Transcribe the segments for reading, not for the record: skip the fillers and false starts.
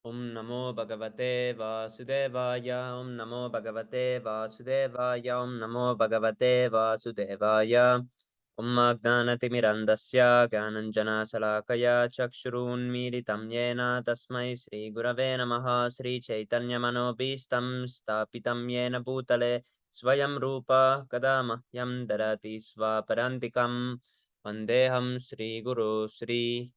Om Namo Bhagavate Vasudevaya. Om Namo Bhagavate Vasudevaya. Om Namo Bhagavate Vasudevaya. Om Jnanatimirandasya Gyananjana Salakaya Chakshurunmilitam Yena Tasmai Sri Gurave Namaha. Sri Chaitanya Manobhistam Stapitam Yena Bhutale Swayam Rupa Kadamahyam Darati Swaparantikam Vandeham Sri Guru Sri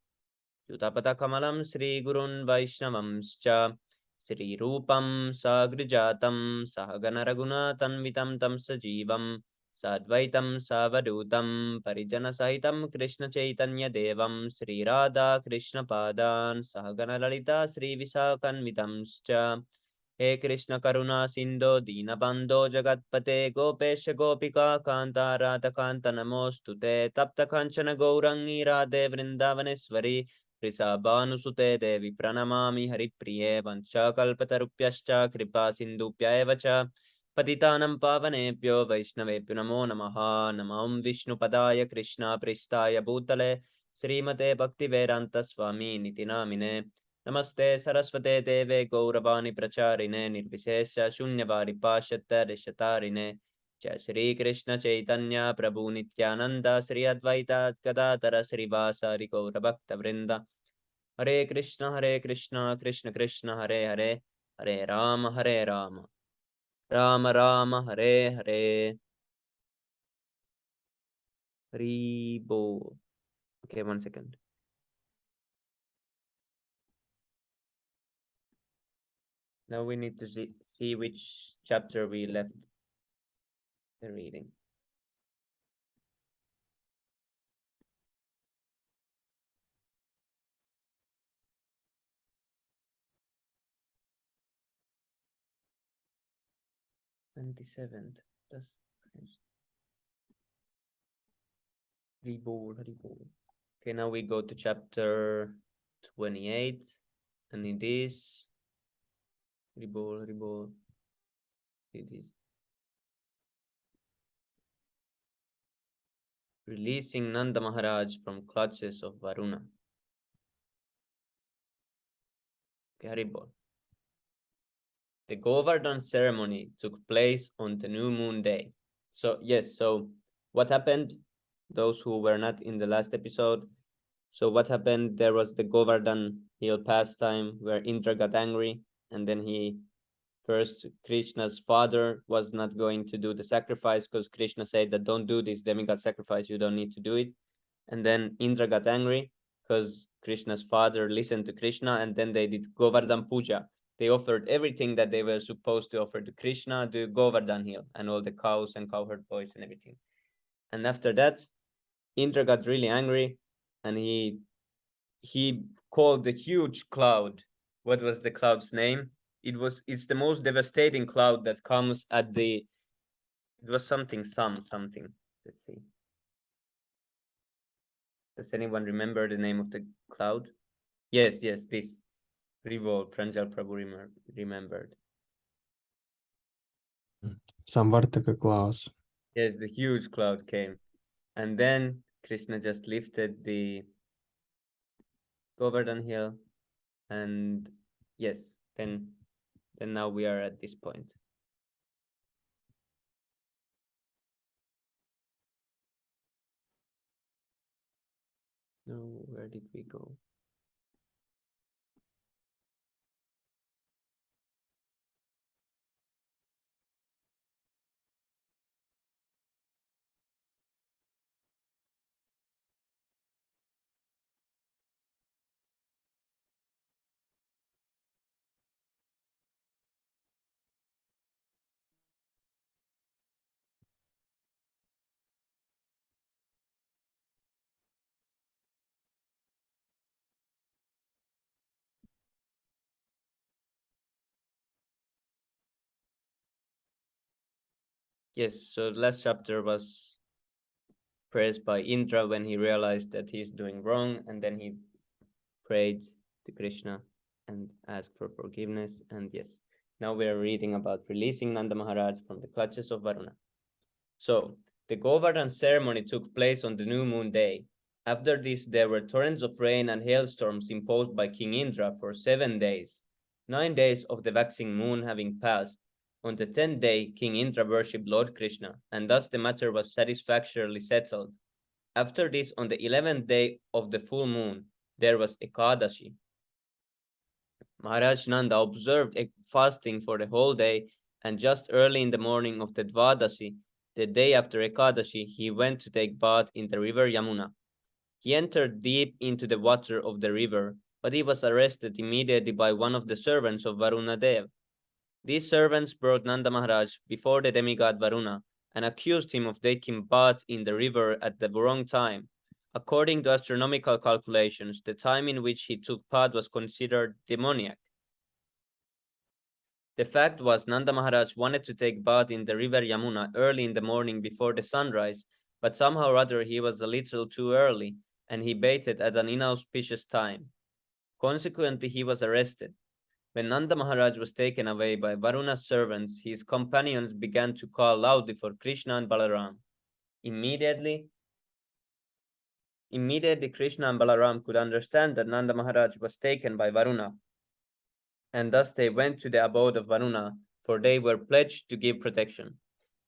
Yutapatakamalam Sri Gurun Vaishnavamscha Sri Rupam Sagrijatam Sahagana Raghunathanvitam Tam Sajivam Sadvaitam Savadutam Parijana Sahitam Krishna Chaitanya Devam Sri Radha Krishna Padan Sahagana Lalita Sri Visakanvitamscha He Krishna Karuna Sindho Dinabandho Jagatpate Gopesha Gopika Kanta Radha Kanta Namostute Tapta Kanchana Gourangi Radhe Vrindavaneshwari Prisabhanusute Devi Pranamami Haripriye Vanchakalpatarupyascha Kripa Sindhupya eva cha Patitanam Pavanebhyo Vaishnavebhyo Namo Namaha Namam Vishnu Padaya Krishna Pristaya Bhutale Srimate Bhaktivedanta Swami Niti Namine Namaste Saraswate Deve Gauravani Pracharine Nirvishesha Shunyavadi Pashatta Rishatarine Jai Shri Krishna Chaitanya Prabhu Nityananda Sri Advaita Gadadhara Srivasari Gaura Bhakta Vrinda Hare Krishna Krishna Krishna Hare Hare Hare Rama Rama Rama Hare Hare. Hari Bol. Okay, 1 second. Now we need to see which chapter we left the reading. '27th. That's Hari Bol. Okay, now we go to chapter 28, and it is Hari Bol. It is releasing Nanda Maharaj from clutches of Varuna. Okay, Hari Bol. The Govardhan ceremony took place on the new moon day. So yes, so what happened? Those who were not in the last episode. So what happened? There was the Govardhan hill pastime where Indra got angry, and then first Krishna's father was not going to do the sacrifice because Krishna said that don't do this demigod sacrifice, you don't need to do it. And then Indra got angry because Krishna's father listened to Krishna, and then they did Govardhan Puja. They offered everything that they were supposed to offer to Krishna, the Govardhan hill, and all the cows and cowherd boys and everything. And after that, Indra got really angry, and he called the huge cloud. What was the cloud's name? It's the most devastating cloud that comes at the. It was something. Let's see. Does anyone remember the name of the cloud? Yes, this. Revolt, Pranjal Prabhu remembered. Samvartaka clouds. Yes, the huge cloud came. And then Krishna just lifted the Govardhan hill. And yes, then now we are at this point. No, where did we go? Yes, so last chapter was praised by Indra when he realized that he's doing wrong, and then he prayed to Krishna and asked for forgiveness. And yes, now we are reading about releasing Nanda Maharaj from the clutches of Varuna. So, the Govardhan ceremony took place on the new moon day. After this, there were torrents of rain and hailstorms imposed by King Indra for 7 days. 9 days of the waxing moon having passed, on the 10th day King Indra worshipped Lord Krishna, and thus the matter was satisfactorily settled. After this, on the 11th day of the full moon, there was Ekadashi. Maharaj Nanda observed a fasting for the whole day, and just early in the morning of the Dvadasi, the day after Ekadashi, he went to take bath in the river Yamuna. He entered deep into the water of the river, but he was arrested immediately by one of the servants of Varuna Dev. These servants brought Nanda Maharaj before the demigod Varuna and accused him of taking bath in the river at the wrong time. According to astronomical calculations, the time in which he took bath was considered demoniac. The fact was, Nanda Maharaj wanted to take bath in the river Yamuna early in the morning before the sunrise, but somehow or other he was a little too early, and he bathed at an inauspicious time. Consequently, he was arrested. When Nanda Maharaj was taken away by Varuna's servants, his companions began to call loudly for Krishna and Balaram. Immediately, immediately Krishna and Balaram could understand that Nanda Maharaj was taken by Varuna, and thus they went to the abode of Varuna, for they were pledged to give protection.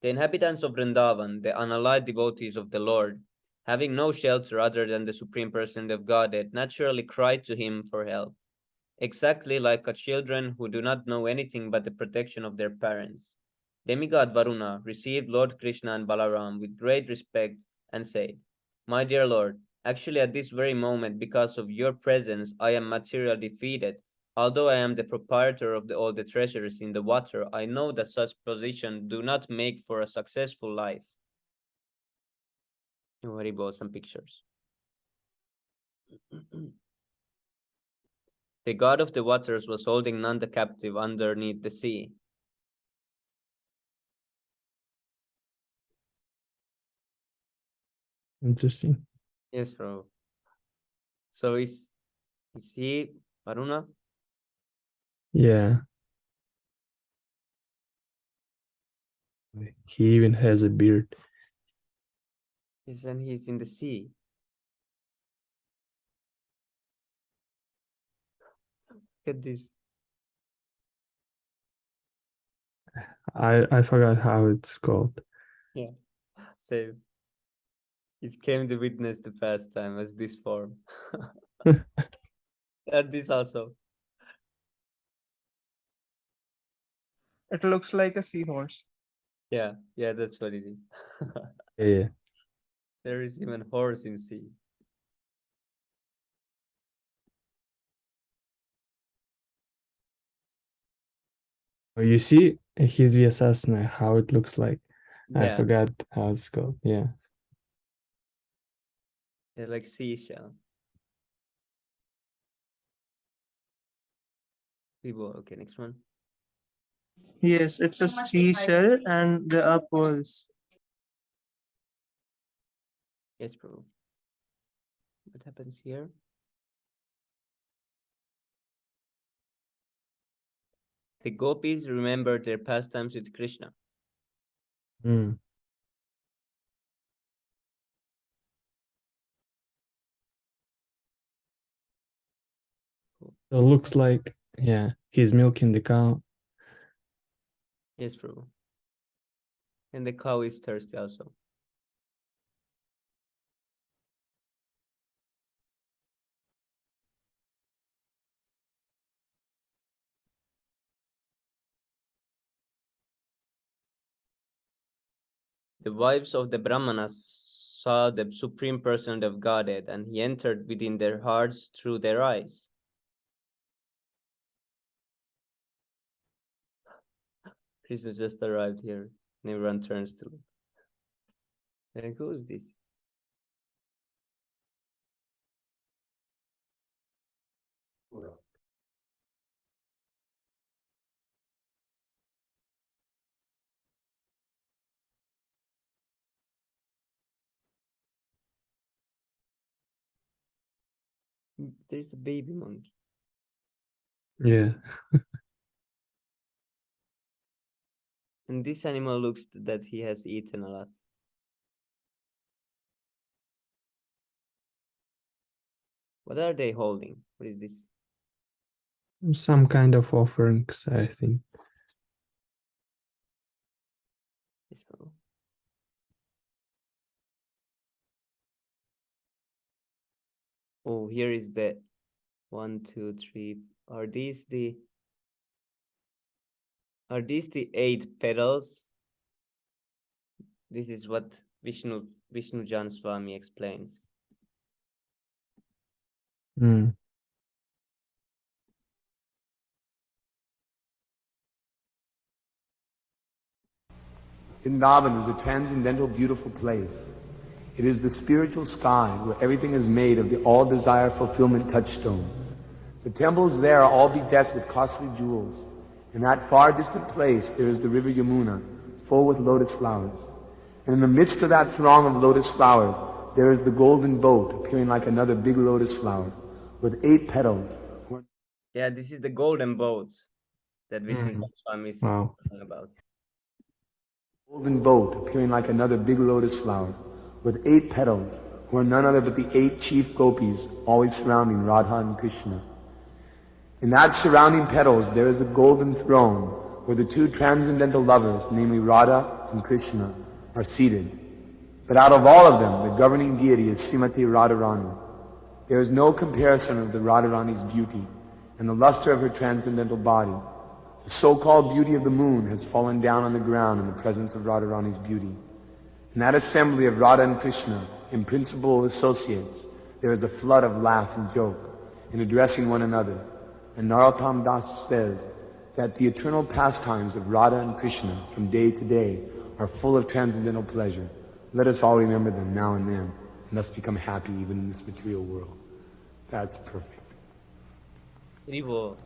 The inhabitants of Vrindavan, the unallied devotees of the Lord, having no shelter other than the Supreme Person of Godhead, naturally cried to him for help, exactly like children who do not know anything but the protection of their parents. Demigod Varuna received Lord Krishna and Balaram with great respect and said, "My dear Lord, actually at this very moment, because of your presence, I am materially defeated. Although I am the proprietor of all the treasures in the water, I know that such position do not make for a successful life." Very about some pictures. The god of the waters was holding Nanda captive underneath the sea. Interesting. Yes, bro. So is he Varuna? Yeah. He even has a beard. Yes, and he's in the sea. Look at this. I forgot how it's called. Yeah. So it came to witness the past time as this form. And this also. It looks like a seahorse. Yeah, yeah, that's what it is. Yeah. There is even horse in sea. Oh, you see his Vyasasana, how it looks like. I Yeah, forgot how it's called. Yeah. they're like seashell. People, okay, next one. Yes, it's a seashell and there are pearls. Yes, bro. What happens here? The gopis remembered their pastimes with Krishna. Mm. So it looks like, yeah, he's milking the cow. Yes, bro. And the cow is thirsty also. The wives of the Brahmanas saw the Supreme Person of Godhead, and he entered within their hearts through their eyes. Krishna just arrived here, and everyone turns to look. And who is this? There's a baby monkey. Yeah. And this animal looks that he has eaten a lot. What are they holding? What is this? Some kind of offerings, I think. Yes, Prabhu. Oh, here is the 1, 2, 3. Are these the 8 petals? This is what Vishnu Jan Swami explains. Mm. Vrindavan is a transcendental, beautiful place. It is the spiritual sky where everything is made of the all-desire fulfillment touchstone. The temples there are all bedecked with costly jewels. In that far distant place there is the river Yamuna, full with lotus flowers. And in the midst of that throng of lotus flowers, there is the golden boat appearing like another big lotus flower, with 8 petals. Yeah, this is the golden boat that Vishnu Jan Swami is Wow. talking about. Golden boat appearing like another big lotus flower, with 8 petals, who are none other but the 8 chief gopis, always surrounding Radha and Krishna. In that surrounding petals there is a golden throne, where the 2 transcendental lovers, namely Radha and Krishna, are seated. But out of all of them, the governing deity is Srimati Radharani. There is no comparison of the Radharani's beauty and the luster of her transcendental body. The so-called beauty of the moon has fallen down on the ground in the presence of Radharani's beauty. In that assembly of Radha and Krishna, in principal associates, there is a flood of laugh and joke in addressing one another. And Narottam Das says that the eternal pastimes of Radha and Krishna from day to day are full of transcendental pleasure. Let us all remember them now and then, and thus become happy even in this material world. That's perfect. Rivo.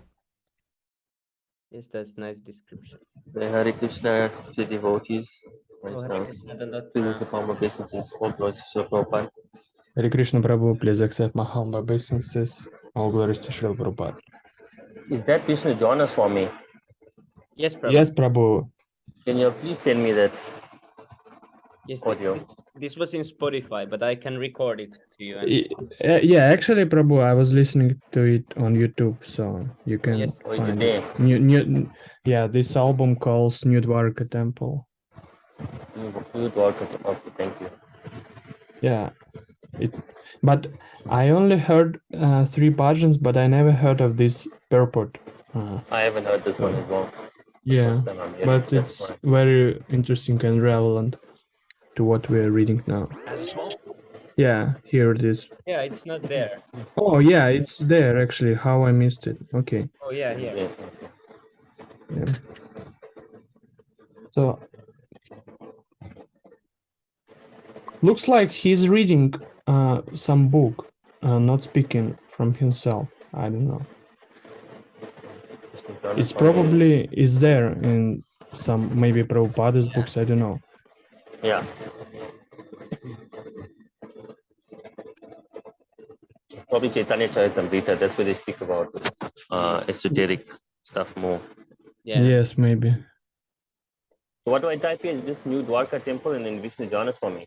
Yes, that's nice description. Hare Krishna to devotees. Oh, Hare Krishna, This is a form of businesses. All glories to Prabhupada. Hare Krishna Prabhu, please accept my humble obeisances. All glories to Srila Prabhupada. Is that Vishnu Jana Swami? Yes, Prabhu. Yes, Prabhu. Can you please send me that Yes, audio? this was in Spotify, but I can record it to you. And Yeah, actually, Prabhu, I was listening to it on YouTube, so you can yes. Or is it find there? it. Yeah, this album calls New Dwarka Temple. You welcome. Okay, thank you. Yeah, but I only heard 3 bhajans, but I never heard of this purport. I haven't heard this one as well. Yeah, First time I'm hearing but it, that's it's why. very interesting and relevant to what we're reading now. Yeah, here it is. Yeah, it's not there. Oh, yeah, it's there actually. How I missed it. Okay. Oh yeah, here. Yeah. Yeah. So looks like he's reading some book, not speaking from himself. I don't know. Vishnu Jana It's Swami. probably is there in some maybe Prabhupada's books. I don't know. Yeah. Probably Chaitanya Charitamrita. That's where they speak about esoteric stuff more. Yeah. Yes, maybe. So what do I type in? Just New Dwarka Temple and then Vishnu Jana Swami.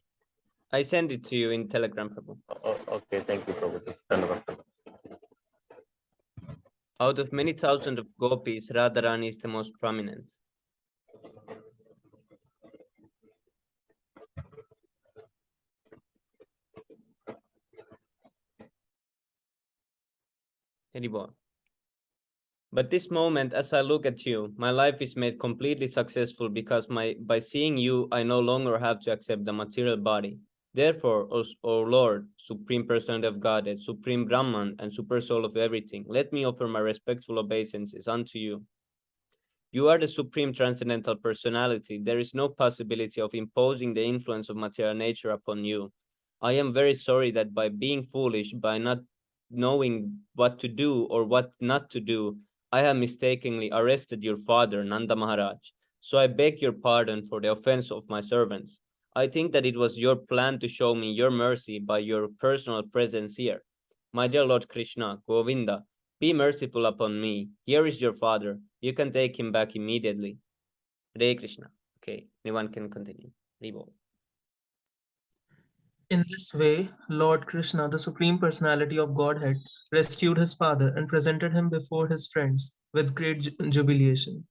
I send it to you in Telegram, Prabhu. Oh, okay, thank you, Prabhupada. Dhanyavad. Out of many thousands of gopis, Radharani is the most prominent. Haribol. But this moment, as I look at you, my life is made completely successful because by seeing you, I no longer have to accept the material body. Therefore, O Lord, Supreme Personality of Godhead, Supreme Brahman, and Super Soul of everything, let me offer my respectful obeisances unto you. You are the Supreme Transcendental Personality. There is no possibility of imposing the influence of material nature upon you. I am very sorry that by being foolish, by not knowing what to do or what not to do, I have mistakenly arrested your father, Nanda Maharaj. So I beg your pardon for the offense of my servants. I think that it was your plan to show me your mercy by your personal presence here. My dear Lord Krishna, Govinda, be merciful upon me. Here is your father. You can take him back immediately. Hare Krishna. Okay, anyone can continue. Rebo. In this way, Lord Krishna, the Supreme Personality of Godhead, rescued his father and presented him before his friends with great jubilation.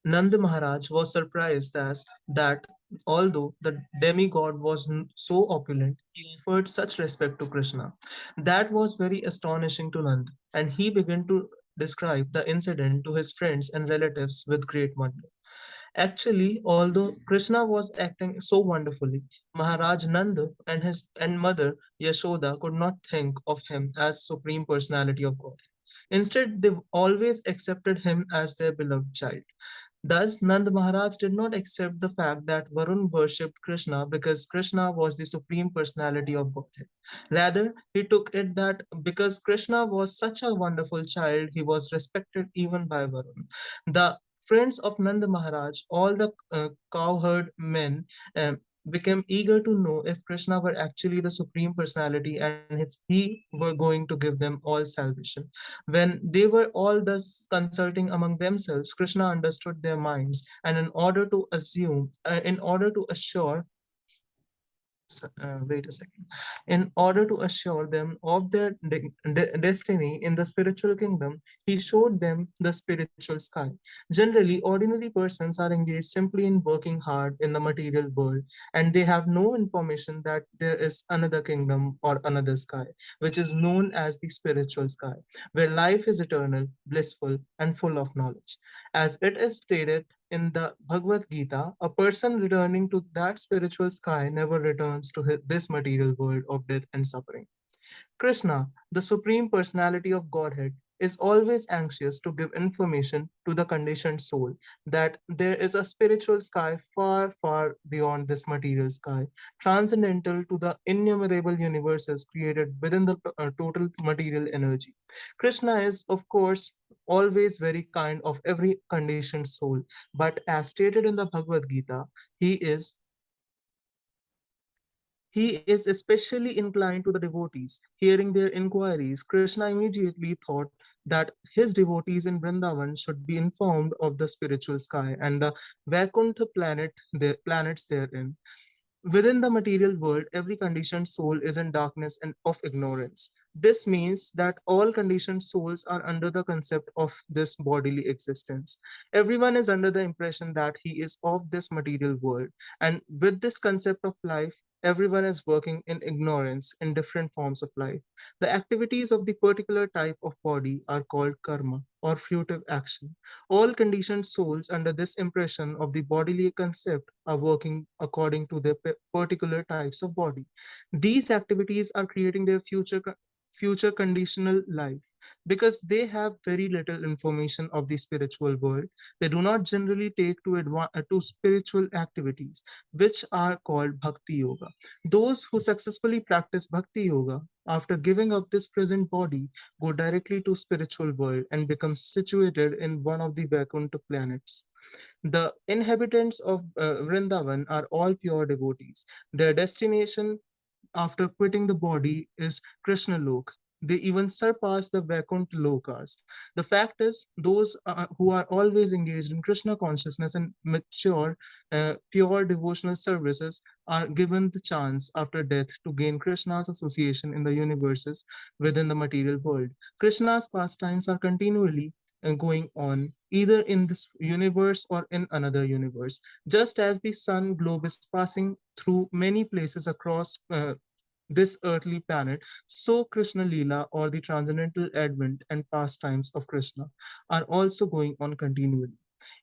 Nanda Maharaj was surprised as that although the demigod was so opulent, he offered such respect to Krishna. That was very astonishing to Nanda, and he began to describe the incident to his friends and relatives with great wonder. Actually, although Krishna was acting so wonderfully, Maharaj Nanda and his and mother Yashoda could not think of him as supreme personality of God. Instead, they always accepted him as their beloved child. Thus, Nand Maharaj did not accept the fact that Varun worshipped Krishna because Krishna was the supreme personality of Godhead. Rather, he took it that because Krishna was such a wonderful child, he was respected even by Varun. The friends of Nanda Maharaj, all the cowherd men, became eager to know if Krishna were actually the supreme personality and if he were going to give them all salvation. When they were all thus consulting among themselves, Krishna understood their minds, and in order to assure wait a second. In order to assure them of their destiny in the spiritual kingdom, he showed them the spiritual sky. Generally, ordinary persons are engaged simply in working hard in the material world, and they have no information that there is another kingdom or another sky, which is known as the spiritual sky, where life is eternal, blissful, and full of knowledge. As it is stated in the Bhagavad Gita, a person returning to that spiritual sky never returns to this material world of death and suffering. Krishna, the Supreme Personality of Godhead, is always anxious to give information to the conditioned soul that there is a spiritual sky far, far beyond this material sky, transcendental to the innumerable universes created within the total material energy. Krishna is, of course, always very kind of every conditioned soul, but as stated in the Bhagavad Gita, he is he is especially inclined to the devotees. Hearing their inquiries, Krishna immediately thought that his devotees in Vrindavan should be informed of the spiritual sky and the Vaikuntha planets therein. Within the material world, every conditioned soul is in darkness and of ignorance. This means that all conditioned souls are under the concept of this bodily existence. Everyone is under the impression that he is of this material world. And with this concept of life, everyone is working in ignorance in different forms of life. The activities of the particular type of body are called karma or fruitive action. All conditioned souls under this impression of the bodily concept are working according to their particular types of body. These activities are creating their future conditional life. Because they have very little information of the spiritual world, they do not generally take to spiritual activities, which are called bhakti yoga. Those who successfully practice bhakti yoga after giving up this present body go directly to spiritual world and become situated in one of the Vaikuntha planets. The inhabitants of Vrindavan are all pure devotees. Their destination after quitting the body is Krishna Lok. They even surpass the Vaikuntha Lokas. The fact is, those who are always engaged in Krishna consciousness and mature, pure devotional services are given the chance after death to gain Krishna's association in the universes within the material world. Krishna's pastimes are continually going on either in this universe or in another universe. Just as the sun globe is passing through many places across this earthly planet, so Krishna Leela or the transcendental advent and pastimes of Krishna are also going on continually.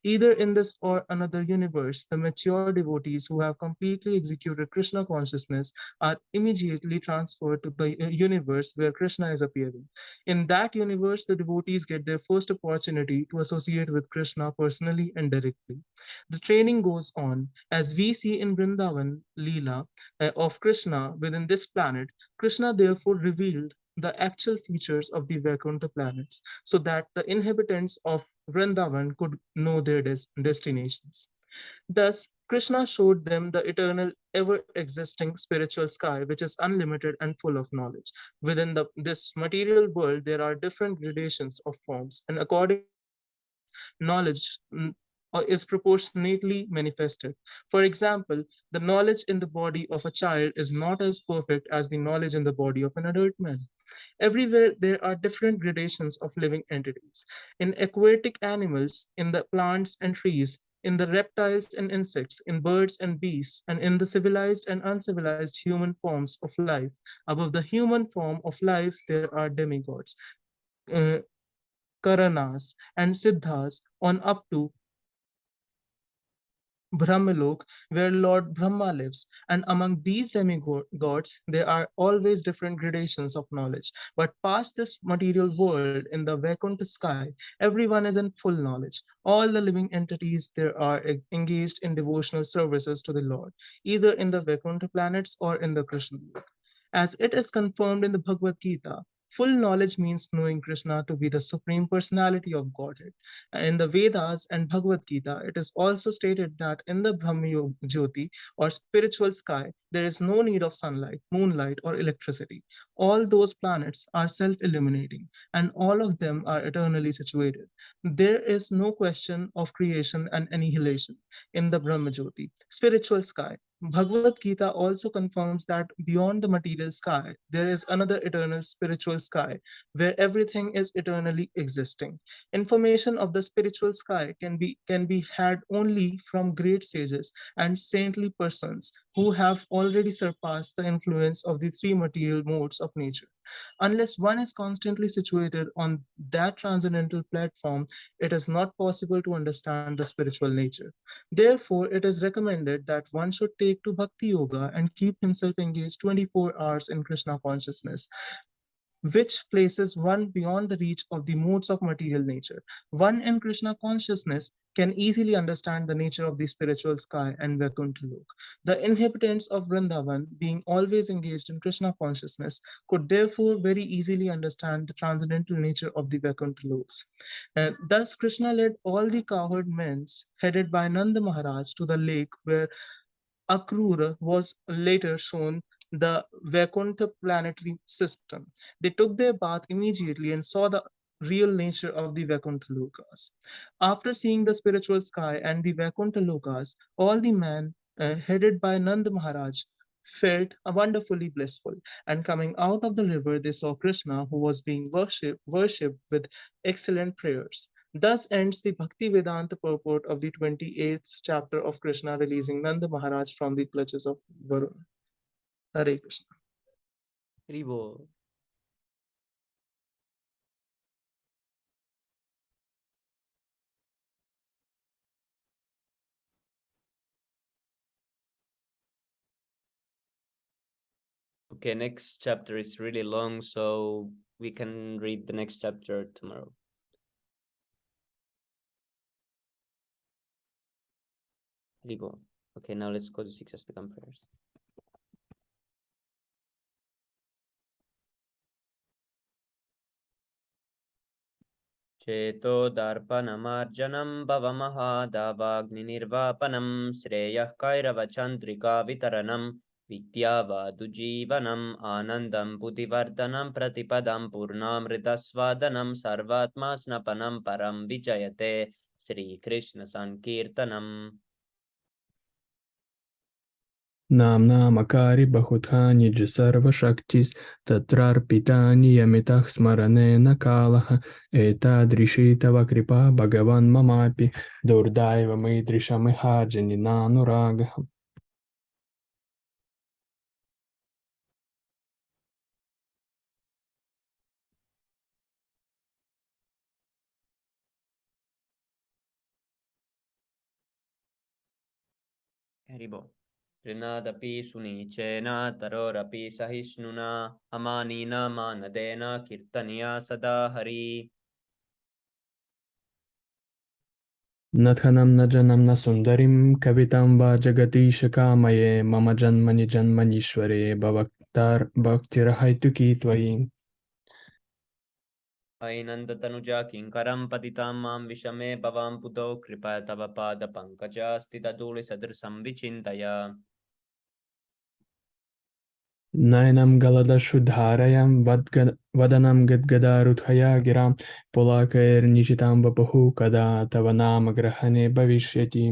Either in this or another universe, the mature devotees who have completely executed Krishna consciousness are immediately transferred to the universe where Krishna is appearing. In that universe, the devotees get their first opportunity to associate with Krishna personally and directly. The training goes on as we see in Vrindavan Leela of Krishna within this planet. Krishna therefore revealed the actual features of the Vaikuntha planets so that the inhabitants of Vrindavan could know their destinations. Thus, Krishna showed them the eternal, ever existing spiritual sky, which is unlimited and full of knowledge. Within this material world, there are different gradations of forms, and according to these forms, knowledge is proportionately manifested. For example, the knowledge in the body of a child is not as perfect as the knowledge in the body of an adult man. Everywhere there are different gradations of living entities. In aquatic animals, in the plants and trees, in the reptiles and insects, in birds and beasts, and in the civilized and uncivilized human forms of life. Above the human form of life, there are demigods, uh, Karanas, and Siddhas, on up to Brahmalok, where Lord Brahma lives. And among these demigods, there are always different gradations of knowledge. But past this material world, in the Vaikuntha sky, everyone is in full knowledge. All the living entities there are engaged in devotional services to the Lord, either in the Vaikuntha planets or in the Krishna Lok. As it is confirmed in the Bhagavad Gita, full knowledge means knowing Krishna to be the supreme personality of Godhead. In the Vedas and Bhagavad Gita, it is also stated that in the Brahma Jyoti or spiritual sky, there is no need of sunlight, moonlight, or electricity. All those planets are self illuminating and all of them are eternally situated. There is no question of creation and annihilation in the Brahma Jyoti, spiritual sky. Bhagavad Gita also confirms that beyond the material sky, there is another eternal spiritual sky where everything is eternally existing. Information of the spiritual sky can be had only from great sages and saintly persons who have already surpassed the influence of the three material modes of nature. Unless one is constantly situated on that transcendental platform, it is not possible to understand the spiritual nature. Therefore, it is recommended that one should take to Bhakti Yoga and keep himself engaged 24 hours in Krishna consciousness, which places one beyond the reach of the modes of material nature. One in Krishna consciousness can easily understand the nature of the spiritual sky and Vaikuntha Lok. The inhabitants of Vrindavan, being always engaged in Krishna consciousness, could therefore very easily understand the transcendental nature of the Vaikuntha Loks. Thus, Krishna led all the cowherd men, headed by Nanda Maharaj, to the lake where Akrura was later shown the Vaikuntha planetary system. They took their bath immediately and saw the real nature of the Vaikuntha Lokas. After seeing the spiritual sky and the Vaikuntha Lokas, all the men, headed by Nanda Maharaj, felt wonderfully blissful. And coming out of the river, they saw Krishna, who was being worshipped with excellent prayers. Thus ends the Bhakti Vedanta purport of the 28th chapter of Krishna releasing Nanda Maharaj from the clutches of Varuna. Hare Krishna. Haribo. Okay, next chapter is really long, so we can read the next chapter tomorrow. Haribo. Okay, now let's go to six Astakam prayers. चेतो दर्पणमार्जनं भवमहादावाग्निर्वापनं श्रेयः कैरवचन्द्रिका वितरणं विद्यावादुजीवनम् आनन्दं बुद्धिवर्धनं प्रतिपदं पूर्णामृतस्वादनं सर्वात्मा स्नपनं परं विजयते श्रीकृष्णसङ्कीर्तनम् नाम्नामकारि बहुधा निज सर्वशक्तिस् तत्रार्पितानि यमितः स्मरणेन कालः एतादृशी तव कृपा भगवन् ममापि दुर्दैवमीदृशमिहाजनिनानुरागः हरिबो ऋणादपि सुनीचेन तरोरपि सहिष्णुना अमानिन मानदेन कीर्तनीया सदा हरि न धनं न जनं न सुन्दरीं कवितां वा जगदीश कामये मम जन्मनि जन्मनीश्वरे भक्तिर्हैतुकी त्वयि ऐनन्दतनुजा किङ्करं पतितां मां विषमे भवां पुतो कृपा तव पादपङ्कज स्थितधूलिसदृशं विचिन्तय नयनं गलदशुद्धारयं वदनं गद्गदारुथया गिरां पुलाकैर्निशितां वपुः कदा तव नाम ग्रहणे भविष्यति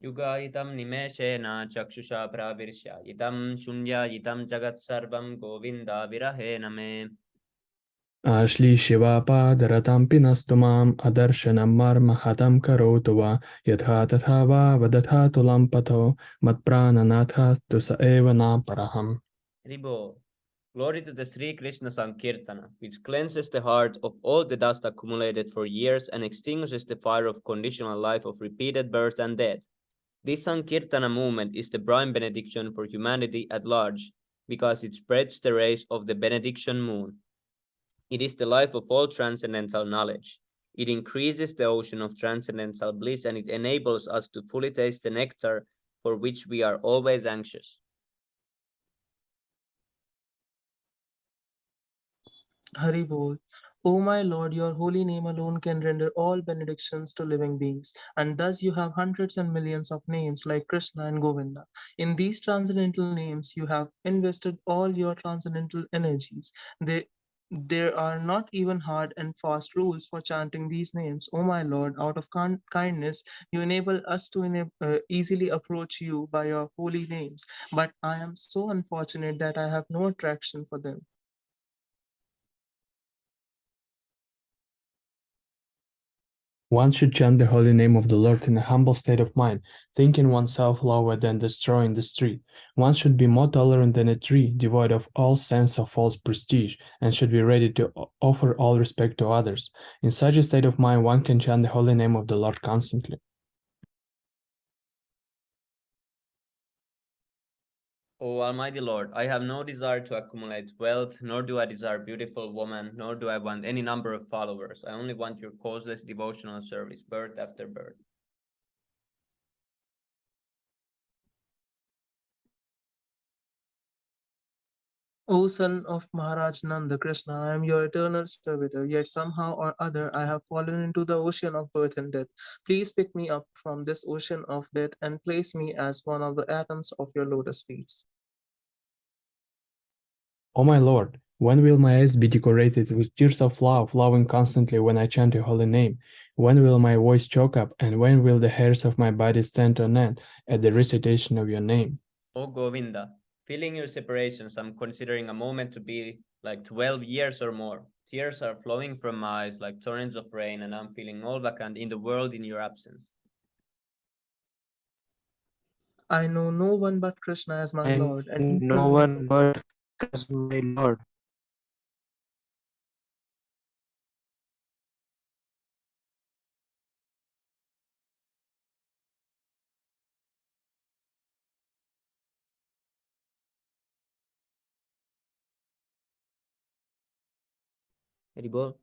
युगायितं निमेषेण चक्षुषा प्राविर्ष्यायितं शून्यायितं जगत्सर्वं गोविन्दा विरहेण मे श्लीशिवापादरतां पिनस्तु माम् अदर्शनं मर्महतं करोतु वा यथा तथा वा वदथा तुलं पथो मत्प्राणनाथस्तु स एव नापरहम् Ribo. Glory to the Sri Krishna Sankirtana, which cleanses the heart of all the dust accumulated for years and extinguishes the fire of conditional life of repeated birth and death. This Sankirtana movement is the prime benediction for humanity at large, because it spreads the rays of the benediction moon. It is the life of all transcendental knowledge. It increases the ocean of transcendental bliss and it enables us to fully taste the nectar for which we are always anxious. Hari Bol. O my Lord, your holy name alone can render all benedictions to living beings, and thus you have hundreds and millions of names like Krishna and Govinda. In these transcendental names, you have invested all your transcendental energies. There are not even hard and fast rules for chanting these names. O my Lord, out of kindness, you enable us to easily approach you by your holy names, but I am so unfortunate that I have no attraction for them. One should chant the holy name of the Lord in a humble state of mind, thinking oneself lower than the straw in the street. One should be more tolerant than a tree, devoid of all sense of false prestige, and should be ready to offer all respect to others. In such a state of mind, one can chant the holy name of the Lord constantly. O Almighty Lord, I have no desire to accumulate wealth, nor do I desire beautiful women, nor do I want any number of followers. I only want your causeless devotional service, birth after birth. O son of Maharaj Nanda Krishna, I am your eternal servitor, yet somehow or other I have fallen into the ocean of birth and death. Please pick me up from this ocean of death and place me as one of the atoms of your lotus feet. O my Lord, when will my eyes be decorated with tears of love, flowing constantly when I chant your holy name? When will my voice choke up, and when will the hairs of my body stand on end at the recitation of your name? O Govinda, feeling your separations, I'm considering a moment to be like 12 years or more. Tears are flowing from my eyes like torrents of rain, and I'm feeling all vacant in the world in your absence. I know no one but Krishna as my I Lord, and he no shall one but as my Lord. Haribol?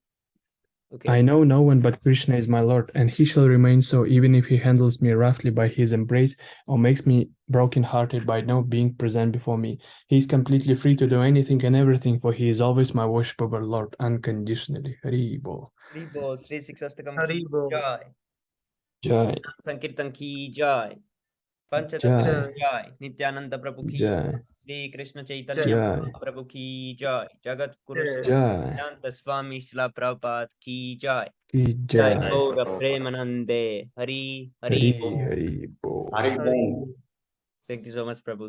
Okay. I know no one but Krishna is my Lord, and he shall remain so even if he handles me roughly by his embrace or makes me broken-hearted by not being present before me. He is completely free to do anything and everything, for he is always my worshipable Lord, unconditionally. Hari Bol. Haribol, Sri Siksastakam ki Hari Bol. jai. Jai, Sankirtan ki jai. Panchatattva Jai, ki jai. Nityananda Prabhu ki Jai, Sri Krishna Chaitanya Jai. Jai, Prabhu ki jai. Jagat Guru Jai. Jai, Siddhanta Swami Shila Prabhupada ki jai. Ki Jai Jai. Gaura Premanande. Hari Hari Hari Bol. Hari Bol. Hari Bol. Thank you so much, Prabhu.